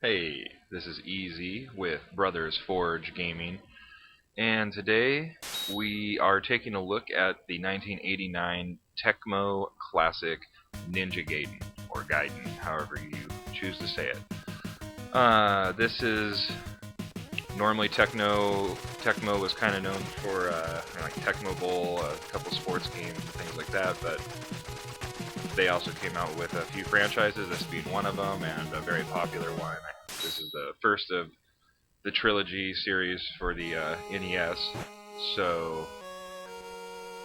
Hey, this is Easy with BrothersForgeGaming, and today we are taking a look at the 1989 Tecmo classic Ninja Gaiden, or Gaiden, however you choose to say it. This is normally Tecmo was kind of known for like Tecmo Bowl, a couple sports games and things like that, but they also came out with a few franchises, this being one of them, and a very popular one. This is the first of the trilogy series for the NES. So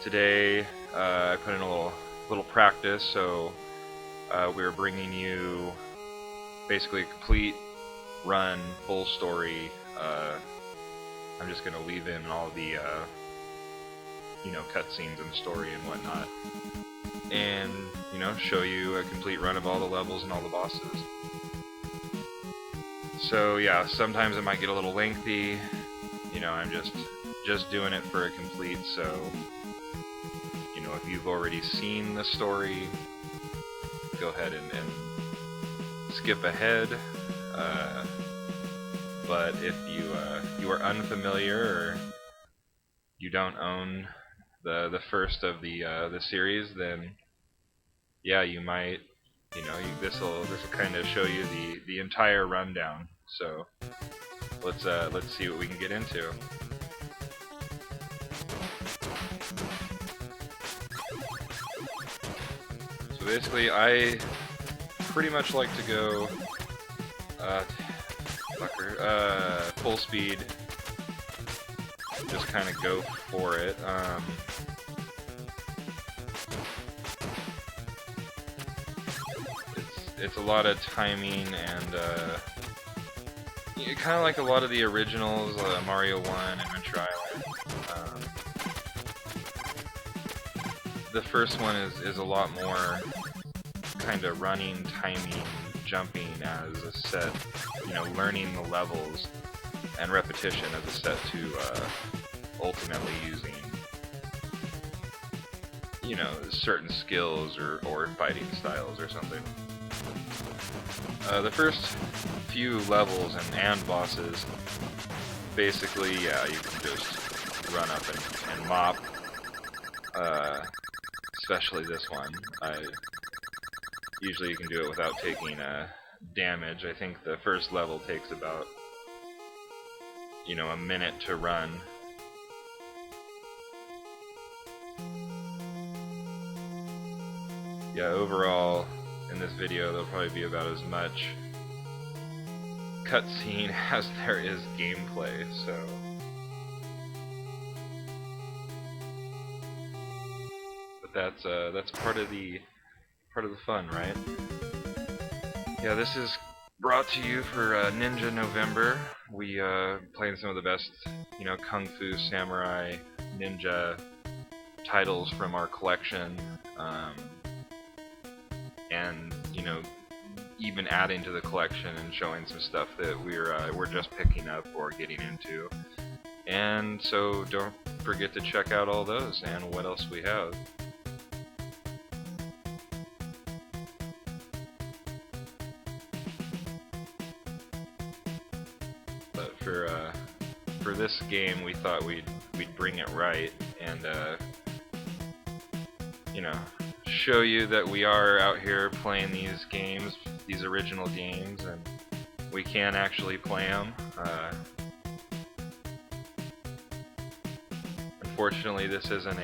today I put in a little practice. So we're bringing you basically a complete run, full story. I'm just going to leave in all the cutscenes and story and whatnot, and show you a complete run of all the levels and all the bosses. So yeah, sometimes it might get a little lengthy. I'm just doing it for a complete. So if you've already seen the story, go ahead and skip ahead. But if you are unfamiliar or you don't own the first of the series, then yeah, you might. This will kind of show you the entire rundown. So let's see what we can get into. So basically, I pretty much like to go full speed. Just kind of go for it. It's a lot of timing and kind of like a lot of the originals, Mario 1 and Adventure Island. The first one is a lot more kind of running, timing, jumping as a set, learning the levels and repetition as a set to ultimately using certain skills or fighting styles or something. The first few levels and bosses, basically, yeah, you can just run up and mop. Especially this one. Usually you can do it without taking damage. I think the first level takes about a minute to run. Yeah, overall in this video there'll probably be about as much cutscene as there is gameplay, so but that's part of the fun, right? Yeah, this is brought to you for Ninja November. We playing some of the best kung fu, samurai, ninja titles from our collection, and even adding to the collection and showing some stuff that we're just picking up or getting into. And so don't forget to check out all those and what else we have. But for this game, we thought we'd bring it right and show you that we are out here playing these games, these original games, and we can actually play them. Unfortunately, this isn't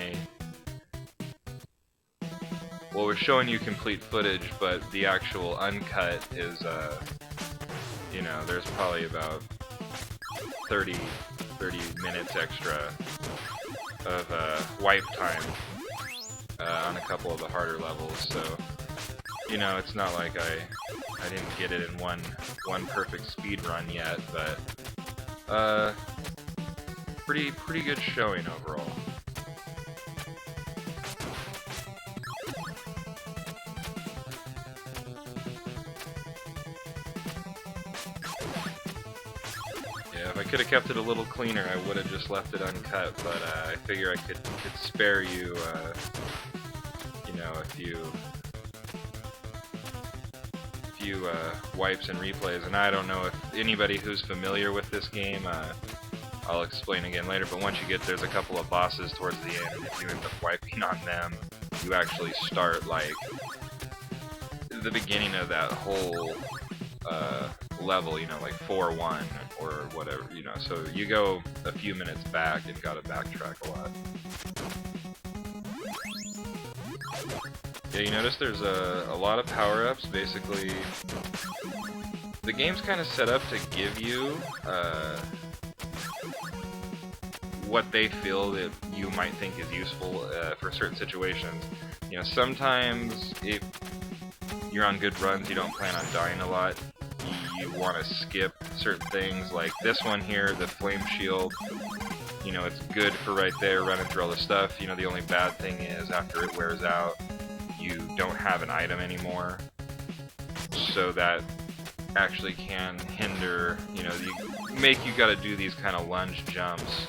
well, we're showing you complete footage, but the actual uncut is, there's probably about 30 minutes extra of wipe time on a couple of the harder levels, so it's not like I didn't get it in one perfect speed run yet, but pretty good showing overall. Yeah, if I could have kept it a little cleaner, I would have just left it uncut, but I figure I could could spare you, you know, a few wipes and replays. And I don't know if anybody who's familiar with this game, I'll explain again later, but once you get, there's a couple of bosses towards the end, and if you end up wiping on them, you actually start, like, the beginning of that whole level, you know, like 4-1 or whatever, you know, so you go a few minutes back and gotta backtrack a lot. Yeah, you notice there's a lot of power-ups. Basically, the game's kind of set up to give you what they feel that you might think is useful for certain situations. You know, sometimes if you're on good runs, you don't plan on dying a lot, you want to skip certain things, like this one here, the flame shield. You know, it's good for right there, running through all the stuff. You know, the only bad thing is after it wears out, you don't have an item anymore, so that actually can hinder, you know, you gotta do these kind of lunge jumps,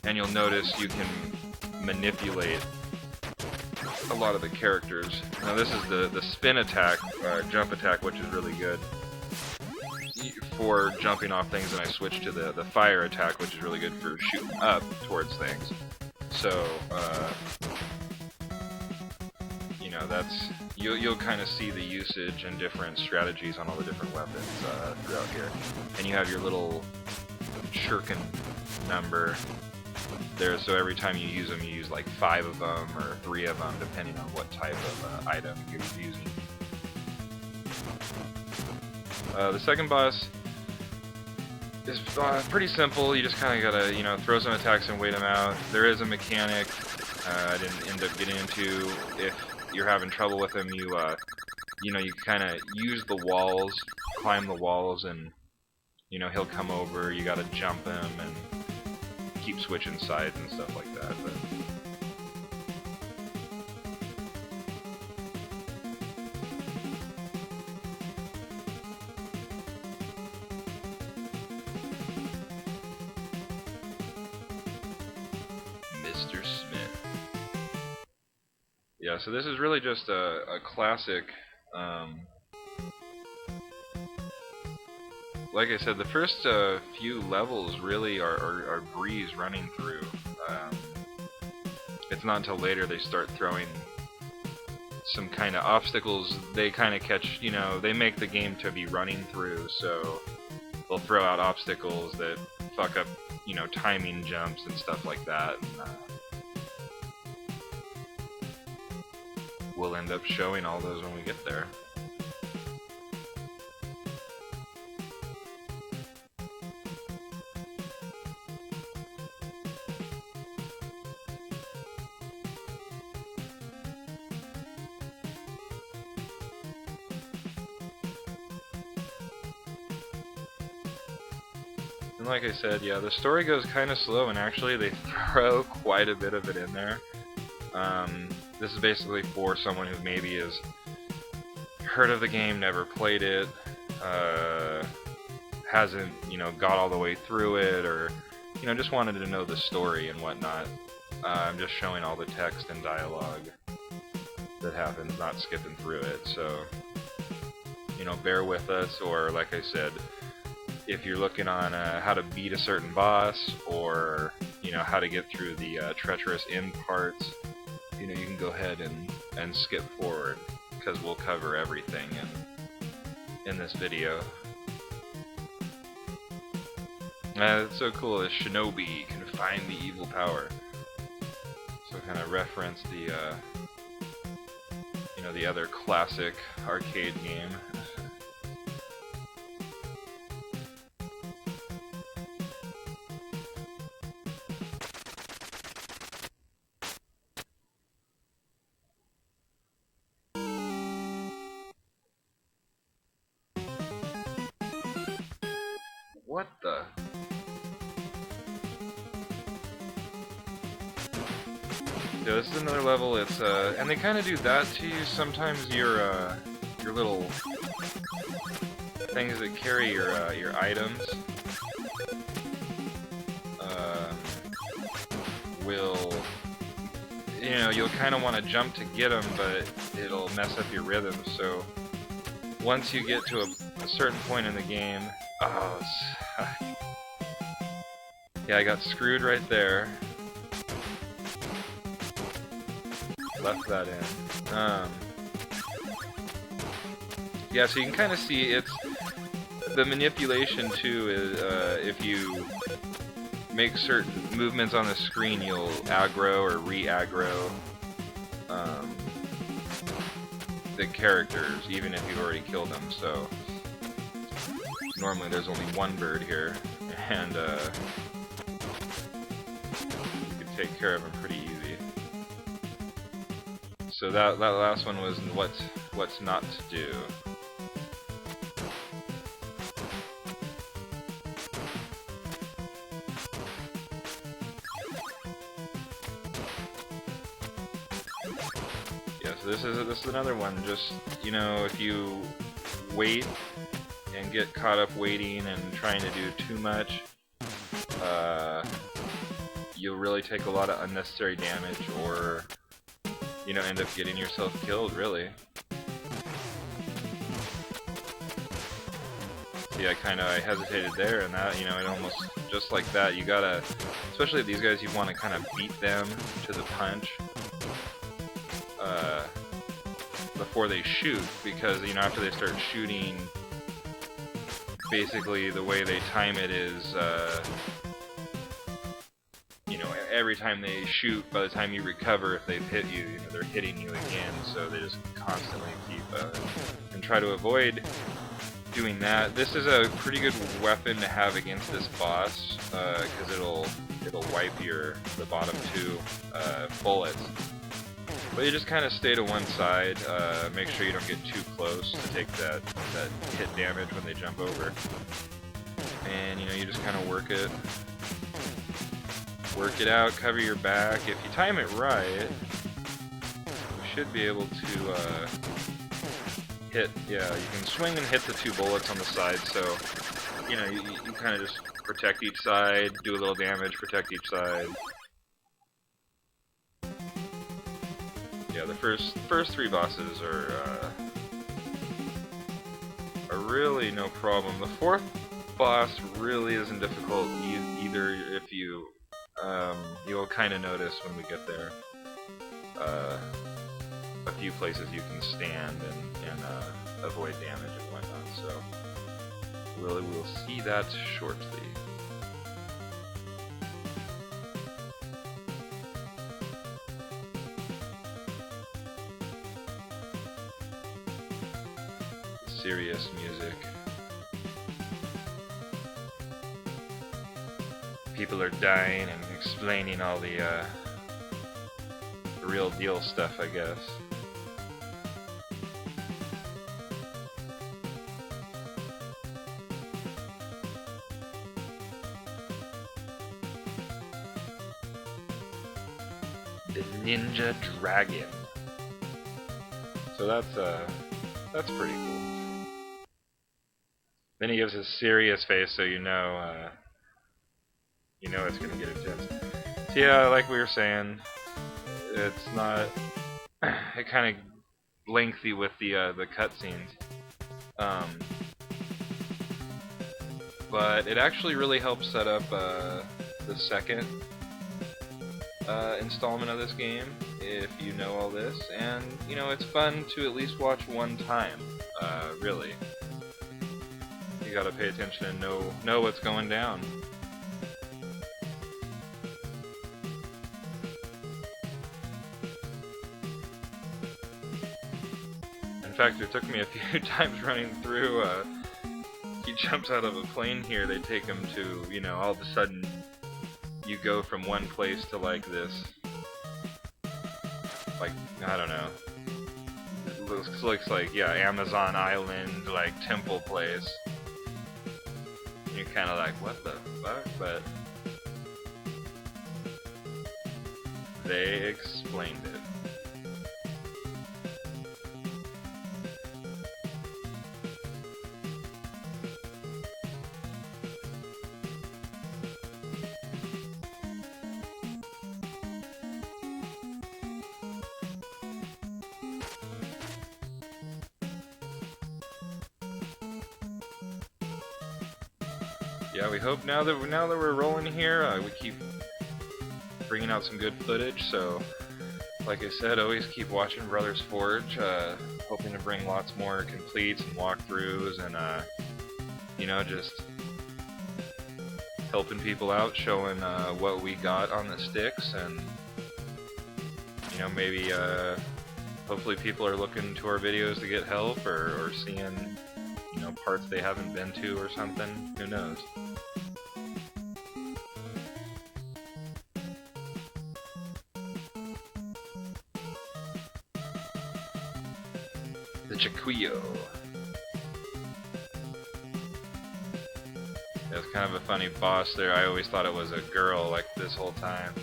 and you'll notice you can manipulate a lot of the characters. Now this is the spin attack, jump attack, which is really good for jumping off things, and I switched to the fire attack, which is really good for shooting up towards things. So, you know, that's you'll kind of see the usage and different strategies on all the different weapons throughout here. And you have your little shuriken number there, so every time you use them, you use like 5 of them or 3 of them, depending on what type of item you're using. The second boss is pretty simple. You just kind of gotta, you know, throw some attacks and wait them out. There is a mechanic I didn't end up getting into. If you're having trouble with him, you know, you kind of use the walls, climb the walls, and you know, he'll come over. You gotta jump him and keep switching sides and stuff like that. But Mr. Smith. Yeah, so this is really just a classic. Like I said, the first few levels really are breeze running through. It's not until later they start throwing some kind of obstacles. They kind of catch, you know, they make the game to be running through, so they'll throw out obstacles that fuck up, you know, timing jumps and stuff like that. And, we'll end up showing all those when we get there. And like I said, yeah, the story goes kind of slow, and actually they throw quite a bit of it in there. This is basically for someone who maybe has heard of the game, never played it, hasn't, you know, got all the way through it, or, you know, just wanted to know the story and whatnot. I'm just showing all the text and dialogue that happens, not skipping through it, so, you know, bear with us. Or, like I said, if you're looking on how to beat a certain boss, or, you know, how to get through the treacherous end parts, you know, you can go ahead and skip forward, because we'll cover everything in this video. It's so cool, as Shinobi can find the evil power. So kind of reference the, you know, the other classic arcade game. What the? So this is another level. It's and they kind of do that to you sometimes. Your little things that carry your items. will, you know, you'll kind of want to jump to get them, but it'll mess up your rhythm. So once you get to a certain point in the game, oh, yeah, I got screwed right there. Left that in. Yeah, so you can kind of see it's the manipulation too. Is if you make certain movements on the screen, you'll aggro or re-aggro the characters, even if you've already killed them. So normally there's only one bird here, and you can take care of him pretty easy. So that last one was what's not to do. This is another one. Just, you know, if you wait and get caught up waiting and trying to do too much, you'll really take a lot of unnecessary damage, or, you know, end up getting yourself killed, really. See, I hesitated there, and that, you know, it almost, just like that, you gotta, especially these guys, you want to kind of beat them to the punch before they shoot, because, you know, after they start shooting, basically the way they time it is, you know, every time they shoot, by the time you recover, if they've hit you, you know, they're hitting you again, so they just constantly keep, and try to avoid doing that. This is a pretty good weapon to have against this boss, because it'll wipe the bottom two bullets. But you just kind of stay to one side, make sure you don't get too close to take that hit damage when they jump over. And, you know, you just kind of work it out, cover your back. If you time it right, you should be able to hit, yeah, you can swing and hit the two bullets on the side, so, you know, you kind of just protect each side, do a little damage, protect each side. Yeah, the first three bosses are really no problem. The fourth boss really isn't difficult either. If you'll kind of notice when we get there a few places you can stand and avoid damage and whatnot. So we'll see that shortly. Serious music. People are dying and explaining all the real deal stuff, I guess. The Ninja Dragon. So that's pretty cool. Then he gives his serious face, so you know it's gonna get intense. So yeah, like we were saying, it's not it kind of lengthy with the cutscenes, but it actually really helps set up the second installment of this game, if you know all this, and you know, it's fun to at least watch one time. Really. You gotta pay attention and know what's going down. In fact, it took me a few times running through. He jumps out of a plane here. They take him to, you know, all of a sudden you go from one place to like this, like, I don't know. It looks like, yeah, Amazon Island, like temple place. You're kind of like, what the fuck? But they explained it. yeah, we hope now that we're rolling here, we keep bringing out some good footage. So, like I said, always keep watching Brothers Forge. Hoping to bring lots more completes and walkthroughs, and you know, just helping people out, showing what we got on the sticks, and you know, maybe hopefully people are looking to our videos to get help, or seeing, you know, parts they haven't been to or something. Who knows? The Chiquillo. That's kind of a funny boss there. I always thought it was a girl, like, this whole time.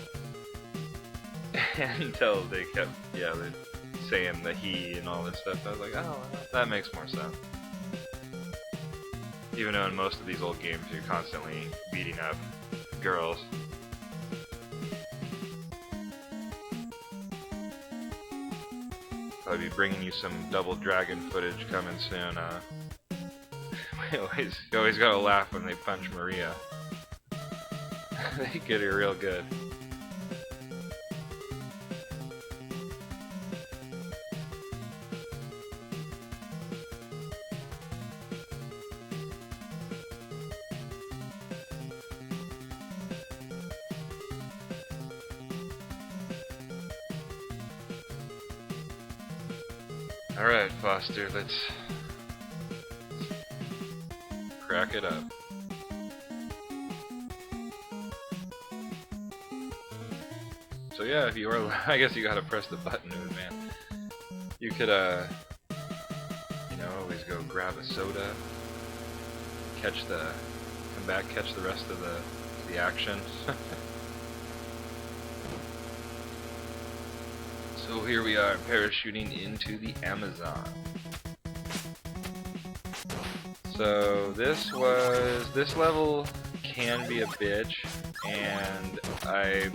Until they kept, yeah, they're saying the he and all this stuff. I was like, oh, that makes more sense. Even though in most of these old games you're constantly beating up girls. I'll be bringing you some Double Dragon footage coming soon. You always gotta laugh when they punch Maria. They get her real good. Alright, Foster, let's crack it up. So yeah, if you are, I guess you gotta press the button to advance. You could, you know, always go grab a soda, come back, catch the rest of the action. So here we are, parachuting into the Amazon. So this level can be a bitch, and I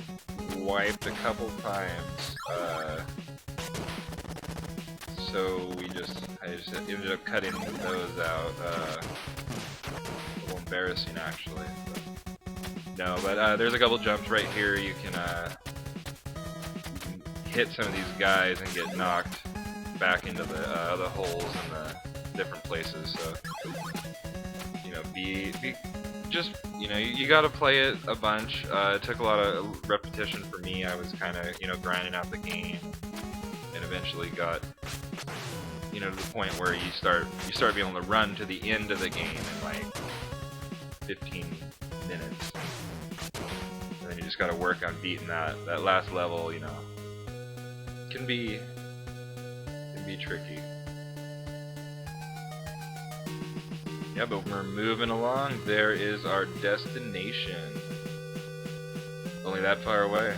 wiped a couple times. So I just ended up cutting those out. A little embarrassing, actually. No, but there's a couple jumps right here. You can hit some of these guys and get knocked back into the other holes in the different places. So, you know, just, you know, you gotta play it a bunch. It took a lot of repetition for me. I was kind of, you know, grinding out the game, and eventually got, you know, to the point where you start being able to run to the end of the game in like 15 minutes. And then you just gotta work on beating that last level, you know. Can be tricky. Yeah, but we're moving along. There is our destination. Only that far away.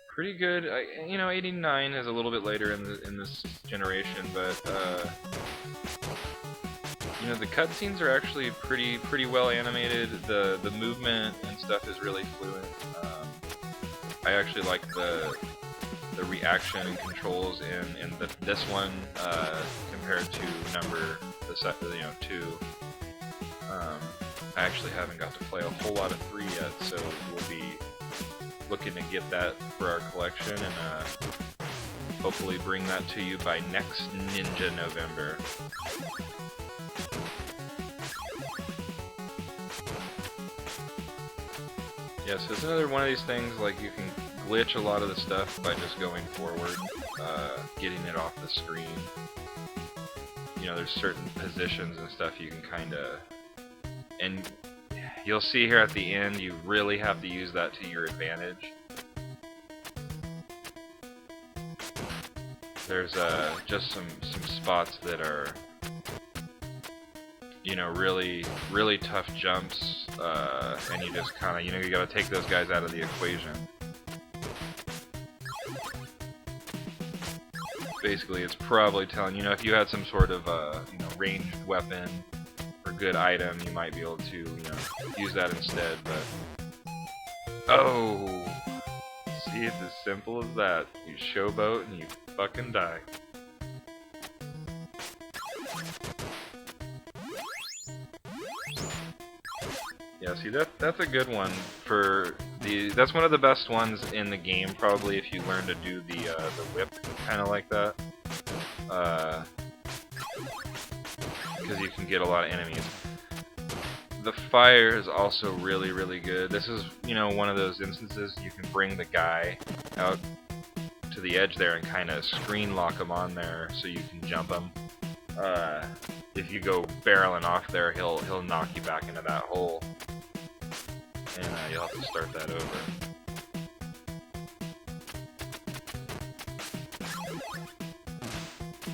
Pretty good. You know, 89 is a little bit later in this generation, but you know, the cutscenes are actually pretty well animated. The movement and stuff is really fluent. I actually like the reaction and controls in this one compared to you know, 2. I actually haven't got to play a whole lot of 3 yet, so we'll be looking to get that for our collection, and hopefully bring that to you by next Ninja November. Yeah, so it's another one of these things, like, you can glitch a lot of the stuff by just going forward, getting it off the screen. You know, there's certain positions and stuff you can kinda... And you'll see here at the end, you really have to use that to your advantage. There's just some spots that are, you know, really tough jumps, and you just kind of, you know, you gotta take those guys out of the equation. Basically, it's probably telling, you know, if you had some sort of, you know, ranged weapon or good item, you might be able to, you know, use that instead, but... Oh! See, it's as simple as that. You showboat and you fucking die. see that's a good one for the. That's one of the best ones in the game, probably, if you learn to do the whip, kind of like that. Because you can get a lot of enemies. The fire is also really, really good. This is, you know, one of those instances you can bring the guy out to the edge there and kind of screen lock him on there so you can jump him. If you go barreling off there, he'll knock you back into that hole, and you'll have to start that over.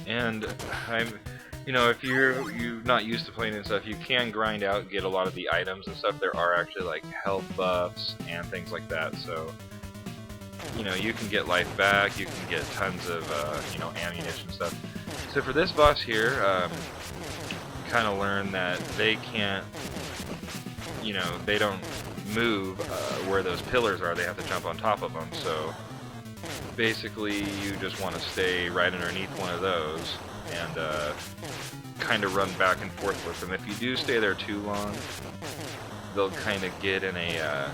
And you know, if you're not used to playing and stuff, you can grind out and get a lot of the items and stuff. There are actually like health buffs and things like that, so you know, you can get life back, you can get tons of you know, ammunition and stuff. So for this boss here, kind of learn that they can't, you know, they don't move where those pillars are. They have to jump on top of them. So basically, you just want to stay right underneath one of those and kind of run back and forth with them. If you do stay there too long, they'll kind of get in a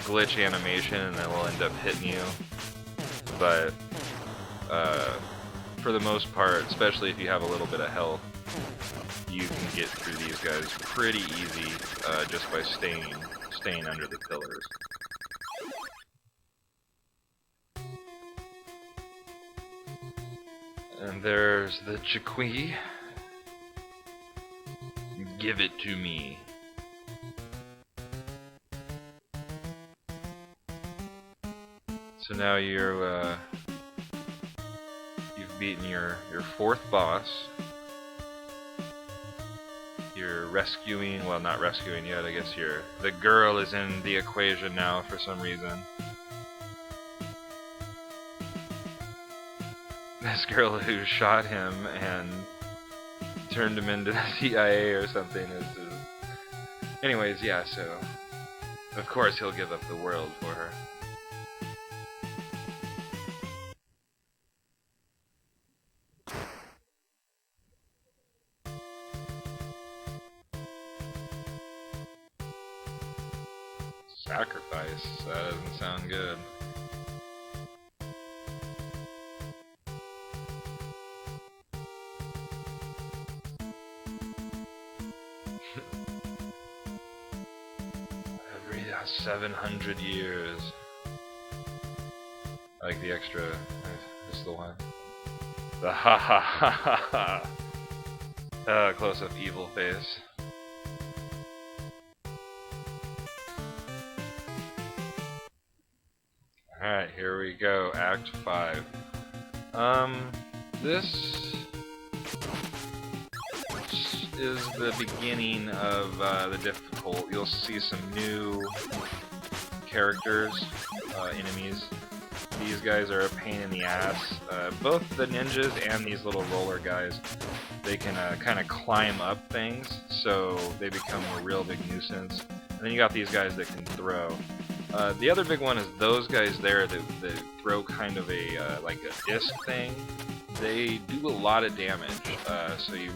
glitch animation and then will end up hitting you. But for the most part, especially if you have a little bit of health, you can get through these guys pretty easy just by staying under the pillars. And there's the Chiqui. Give it to me. So now you've beaten your fourth boss. You're rescuing, well, not rescuing yet, I guess the girl is in the equation now for some reason. This girl who shot him and turned him into the CIA or something. Anyways, yeah, so of course he'll give up the world for her. Sacrifice? That doesn't sound good. Every 700 years. I like the extra. This is the one. The ha ha ha ha ha. Close up evil face. Alright, here we go, Act 5. This is the beginning of the difficult. You'll see some new characters, enemies. These guys are a pain in the ass. Both the ninjas and these little roller guys, they can kind of climb up things, so they become a real big nuisance. And then you got these guys that can throw. The other big one is those guys there that throw kind of a like a disc thing. They do a lot of damage, so you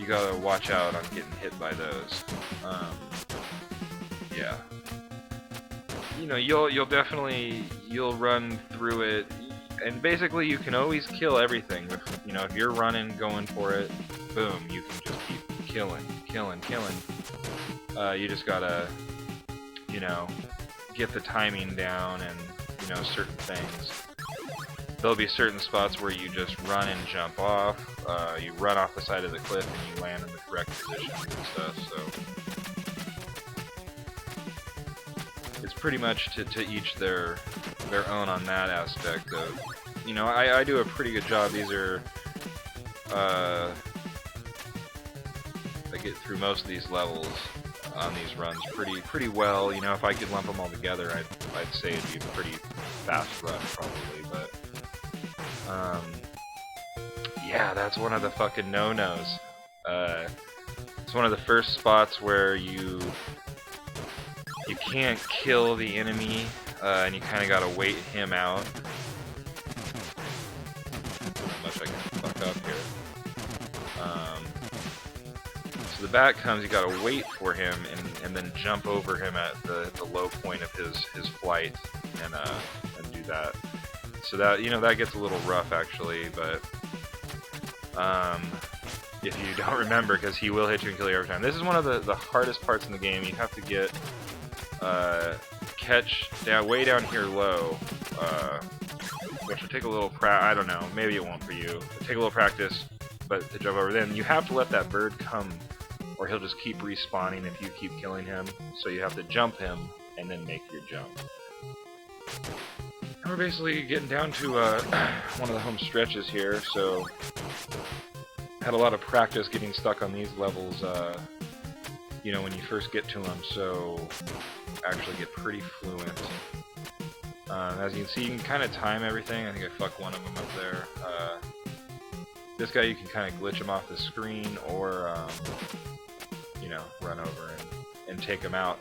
gotta watch out on getting hit by those. Yeah, you know, you'll definitely run through it, and basically you can always kill everything. You know, if you're running, going for it, boom, you can just keep killing. You just gotta, you know, get the timing down and, you know, certain things. There'll be certain spots where you just run and jump off. You run off the side of the cliff and you land in the correct position and stuff, so it's pretty much to each their own on that aspect of, you know, I do a pretty good job. These are I get through most of these levels on these runs pretty well. You know, if I could lump them all together, I'd say it'd be a pretty fast run probably, but yeah, that's one of the fucking no-nos. It's one of the first spots where you can't kill the enemy, and you kind of gotta wait him out. Not much I can fuck up here. So the bat comes, you gotta wait for him and then jump over him at the low point of his flight and do that. So that, that gets a little rough actually, but if you don't remember, because he will hit you and kill you every time. This is one of the hardest parts in the game. You have to get catch down way down here low, which will take a little I don't know, maybe it won't for you. It'll take a little practice, but to jump over, then you have to let that bird come, or he'll just keep respawning if you keep killing him. So you have to jump him and then make your jump. And we're basically getting down to one of the home stretches here, so had a lot of practice getting stuck on these levels, when you first get to them, so actually get pretty fluent. As you can see, you can kind of time everything. I think I fucked one of them up there. This guy, you can kind of glitch him off the screen, or run over and take him out.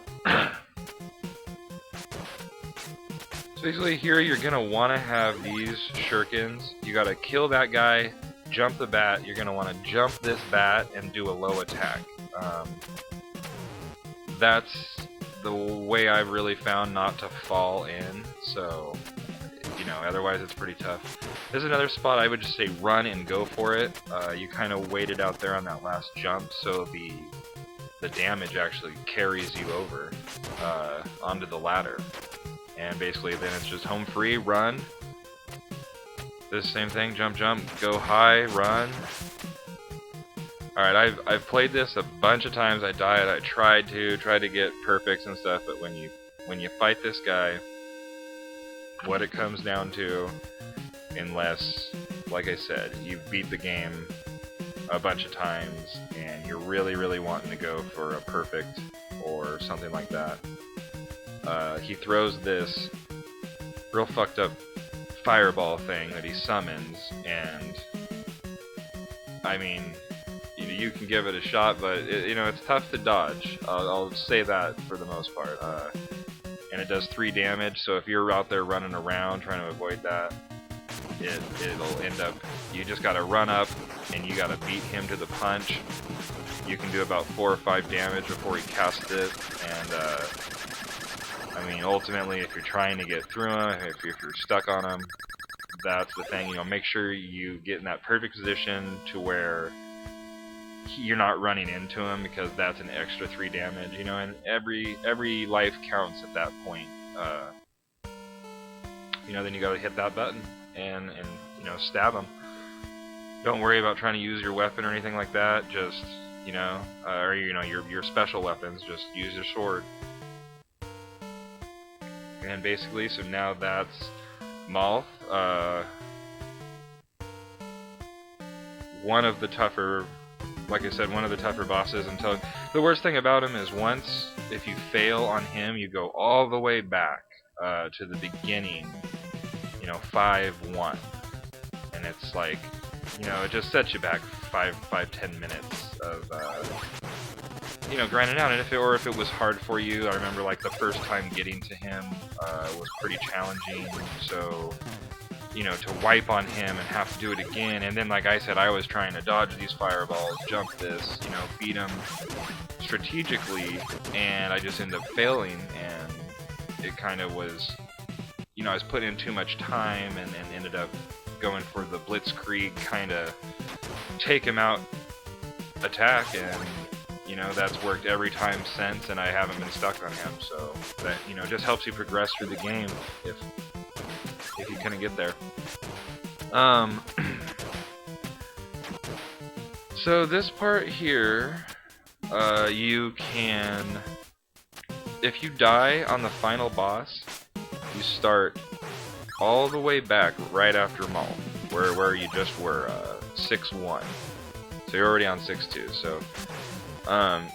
So basically here you're going to want to have these shurikens. You got to kill that guy, jump the bat. You're going to want to jump this bat and do a low attack. That's the way I've really found not to fall in, so otherwise it's pretty tough. There's another spot I would just say run and go for it. You kind of wait it out there on that last jump, so the damage actually carries you over onto the ladder. And basically then it's just home free, run. This same thing, jump, go high, run. Alright, I've played this a bunch of times. I died, I tried to get perfects and stuff, but when you fight this guy, what it comes down to, unless, like I said, you beat the game a bunch of times and you're really, really wanting to go for a perfect or something like that, he throws this real fucked up fireball thing that he summons, and I mean, you can give it a shot, but it's tough to dodge. I'll say that for the most part. And it does 3 damage, so if you're out there running around trying to avoid that, it'll end up, you just gotta run up and you gotta beat him to the punch. You can do about 4 or 5 damage before he casts it, and I mean, ultimately, if you're trying to get through him, if you're stuck on him, that's the thing. Make sure you get in that perfect position to where you're not running into him, because that's an extra 3 damage, and every life counts at that point. Then you gotta hit that button and stab him. Don't worry about trying to use your weapon or anything like that. Just or your special weapons. Just use your sword. And basically, so now that's Moth. One of the tougher. Like I said, one of the tougher bosses. Until the worst thing about him is if you fail on him, you go all the way back to the beginning, 5-1, and it's like, it just sets you back 5-10 minutes of grinding out. And if it was hard for you, I remember like the first time getting to him was pretty challenging. So to wipe on him and have to do it again, and then like I said, I was trying to dodge these fireballs, jump this, beat him strategically, and I just ended up failing, and it kind of was, I was putting in too much time and ended up going for the blitzkrieg kind of take him out attack, and that's worked every time since, and I haven't been stuck on him. So that just helps you progress through the game if you couldn't get there. So this part here, you can, if you die on the final boss, you start all the way back right after Maul, where you just were, 6-1. So you're already on 6-2. So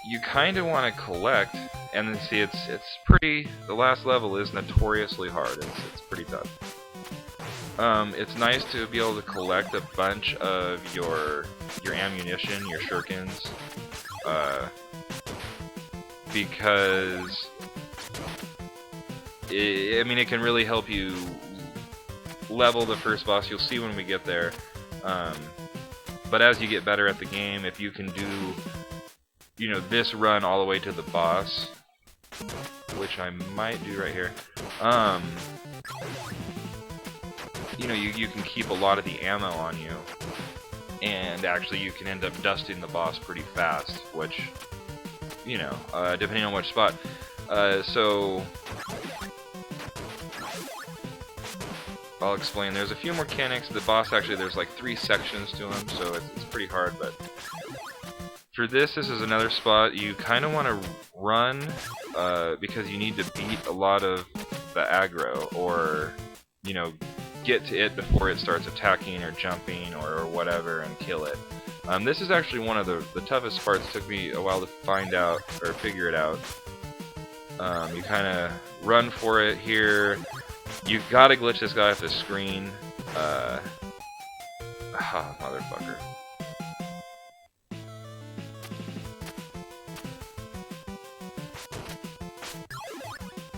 you kind of want to collect, and then see, it's pretty. The last level is notoriously hard. It's pretty tough. It's nice to be able to collect a bunch of your ammunition, your shurikens, because it can really help you level the first boss. You'll see when we get there. But as you get better at the game, if you can do you know, this run all the way to the boss, which I might do right here, you know, you can keep a lot of the ammo on you, and actually you can end up dusting the boss pretty fast, which, you know, depending on which spot. So I'll explain. There's a few mechanics. The boss, actually, there's like 3 sections to him, so it's pretty hard, but for this is another spot you kind of want to run, because you need to beat a lot of the aggro, or, you know, get to it before it starts attacking or jumping or whatever, and kill it. This is actually one of the toughest parts. It took me a while to find out, or figure it out. You kind of run for it here. You gotta glitch this guy off the screen. Motherfucker.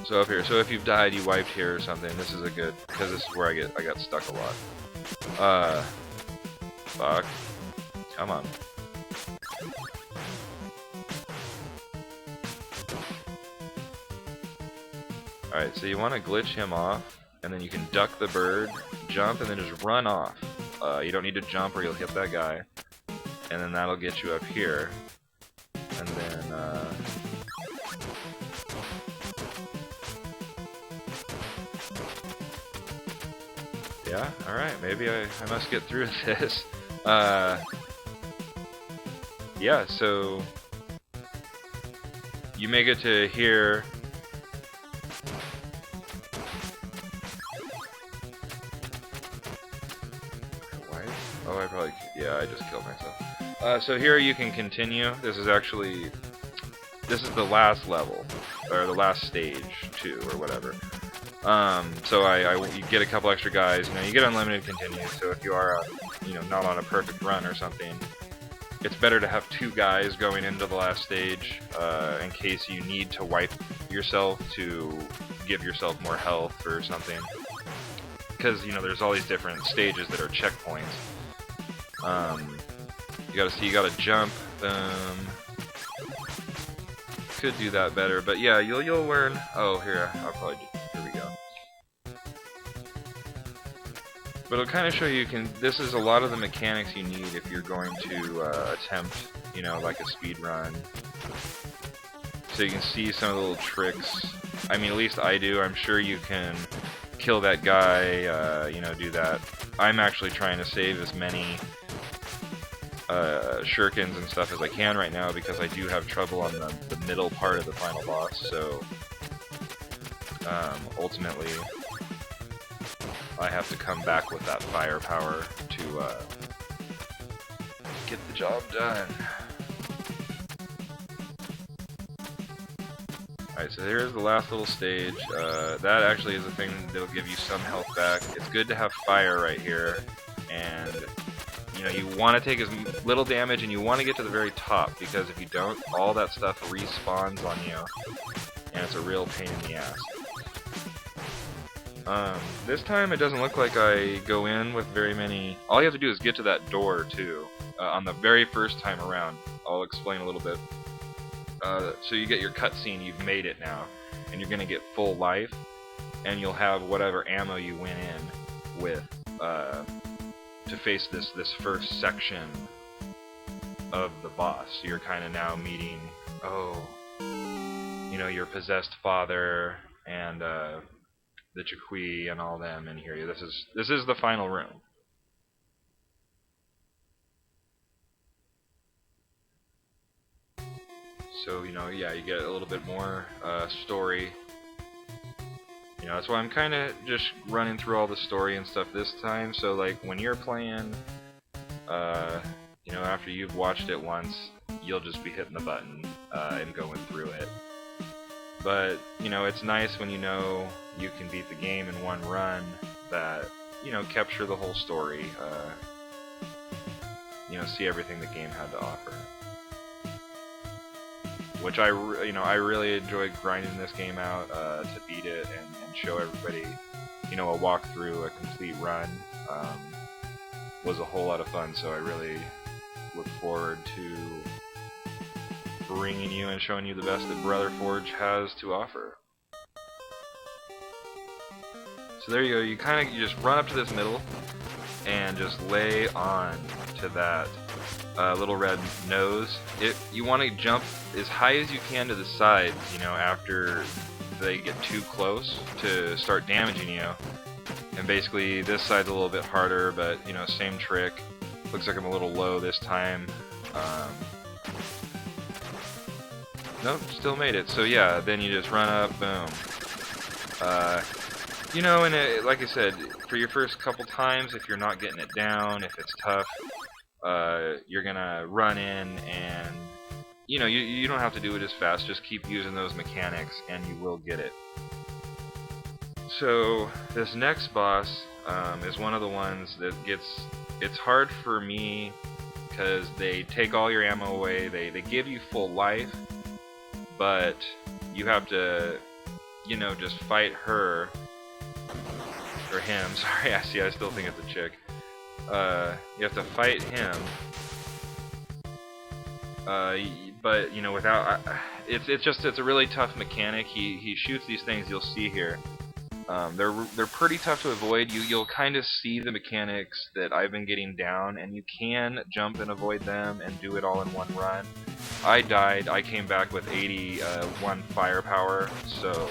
So up here, so if you've died, you wiped here or something, this is a good, because this is where I got stuck a lot. Fuck. Come on. Alright, so you want to glitch him off, and then you can duck the bird, jump, and then just run off. You don't need to jump or you'll hit that guy. And then that'll get you up here. And then, yeah, alright, maybe I must get through this. Yeah, so you make it to here. Oh, I probably, yeah, I just killed myself. So here you can continue. This is the last level, or the last stage, too, or whatever. So you get a couple extra guys. You know, you get unlimited continues. So if you are, you know, not on a perfect run or something, it's better to have 2 guys going into the last stage, in case you need to wipe yourself to give yourself more health or something. Because, you know, there's all these different stages that are checkpoints. You gotta jump. Could do that better, but yeah, you'll learn. Oh, here we go. But it'll kind of show you this is a lot of the mechanics you need if you're going to attempt, you know, like a speed run. So you can see some of the little tricks. I mean, at least I do. I'm sure you can kill that guy, you know, do that. I'm actually trying to save as many shurikens and stuff as I can right now, because I do have trouble on the middle part of the final boss, so ultimately I have to come back with that firepower to get the job done. Alright, so here's the last little stage. That actually is a thing that'll give you some health back. It's good to have fire right here, and you know, you want to take as little damage, and you want to get to the very top, because if you don't, all that stuff respawns on you, and it's a real pain in the ass. This time it doesn't look like I go in with very many. All you have to do is get to that door, too, on the very first time around. I'll explain a little bit. So you get your cutscene, you've made it now, and you're going to get full life, and you'll have whatever ammo you went in with, to face this first section of the boss. So you're kind of now meeting, you know, your possessed father and the Chaqui and all them in here. This is the final room. So, you know, yeah, you get a little bit more story. You know, that's why I'm kind of just running through all the story and stuff this time. So, like, when you're playing, you know, after you've watched it once, you'll just be hitting the button and going through it. But, you know, it's nice when you know you can beat the game in one run, that, you know, capture the whole story, you know, see everything the game had to offer. Which I really enjoyed grinding this game out to beat it and show everybody, you know, a walkthrough, a complete run, was a whole lot of fun. So I really look forward to bringing you and showing you the best that Brother Forge has to offer. So there you go. You just run up to this middle and just lay on to that little red nose. You want to jump as high as you can to the sides, you know, after they get too close to start damaging you. And basically this side's a little bit harder, but you know, same trick. Looks like I'm a little low this time. Nope, still made it. So yeah, then you just run up, boom. You know, and like I said, for your first couple times, if you're not getting it down, if it's tough, you're gonna run in and, you know, you don't have to do it as fast, just keep using those mechanics and you will get it. So this next boss is one of the ones that it's hard for me because they take all your ammo away, they give you full life, but you have to, you know, just fight her, or him, sorry, I still think it's a chick. You have to fight him, but you know, without, it's a really tough mechanic. He shoots these things you'll see here. They're pretty tough to avoid. You'll kind of see the mechanics that I've been getting down, and you can jump and avoid them and do it all in one run. I died. I came back with 81 firepower, so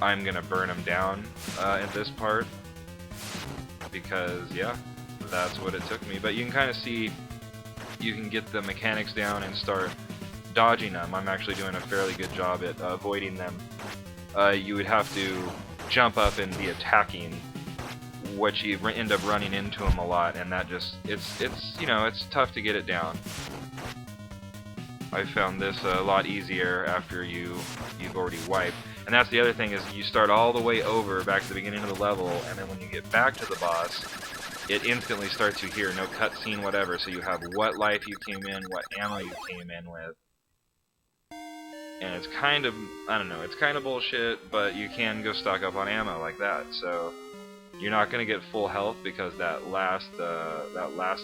I'm gonna burn him down at this part because yeah, that's what it took me. But you can kind of see, you can get the mechanics down and start dodging them. I'm actually doing a fairly good job at avoiding them. You would have to jump up and be attacking, which you end up running into them a lot, and that just, it's you know, it's tough to get it down. I found this a lot easier after you've already wiped. And that's the other thing, is you start all the way over back to the beginning of the level, and then when you get back to the boss, it instantly starts you here, no cutscene, whatever, so you have what life you came in, what ammo you came in with. And it's kind of, I don't know, it's kind of bullshit, but you can go stock up on ammo like that. So you're not going to get full health because that last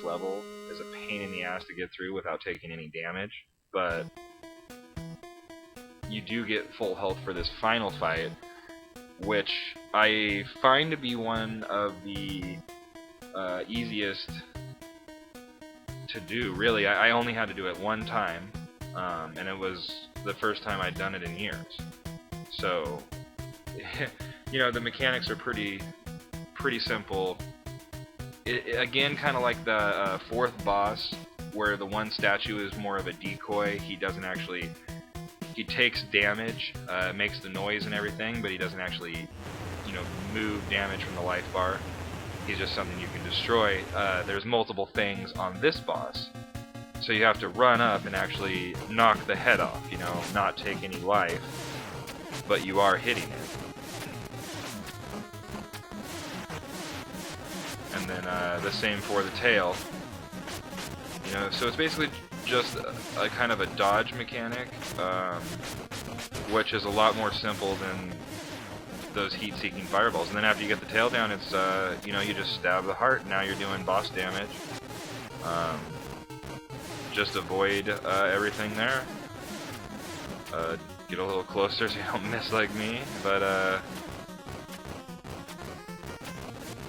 level is a pain in the ass to get through without taking any damage. But you do get full health for this final fight, which I find to be one of the easiest to do. Really, I only had to do it one time, and it was the first time I'd done it in years. So, you know, the mechanics are pretty simple. Again, kind of like the fourth boss, where the one statue is more of a decoy. He doesn't actually, he takes damage, makes the noise and everything, but he doesn't actually, you know, move damage from the life bar. He's just something you can destroy. There's multiple things on this boss, so you have to run up and actually knock the head off, you know, not take any life, but you are hitting it. And then the same for the tail. You know, so it's basically just a kind of a dodge mechanic, which is a lot more simple than those heat-seeking fireballs. And then after you get the tail down, it's you know, you just stab the heart. Now you're doing boss damage. Just avoid everything there. Get a little closer so you don't miss like me. But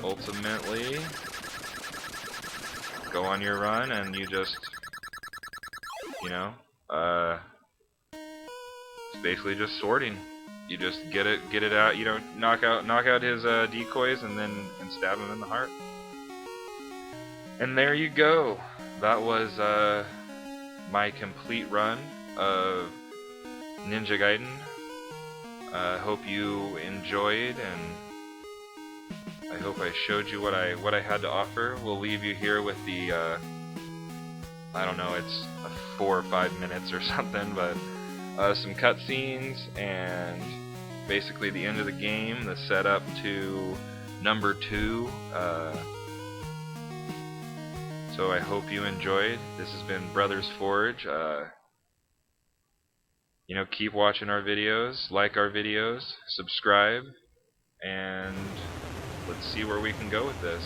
ultimately, go on your run and you just, you know, it's basically just sorting. You just get it out. You know, knock out his decoys and stab him in the heart. And there you go. That was my complete run of Ninja Gaiden. Hope you enjoyed, and I hope I showed you what I had to offer. We'll leave you here with the I don't know, it's 4 or 5 minutes or something, but some cutscenes and basically the end of the game, the setup to number 2. So I hope you enjoyed. This has been Brothers Forge. You know, keep watching our videos, like our videos, subscribe, and let's see where we can go with this.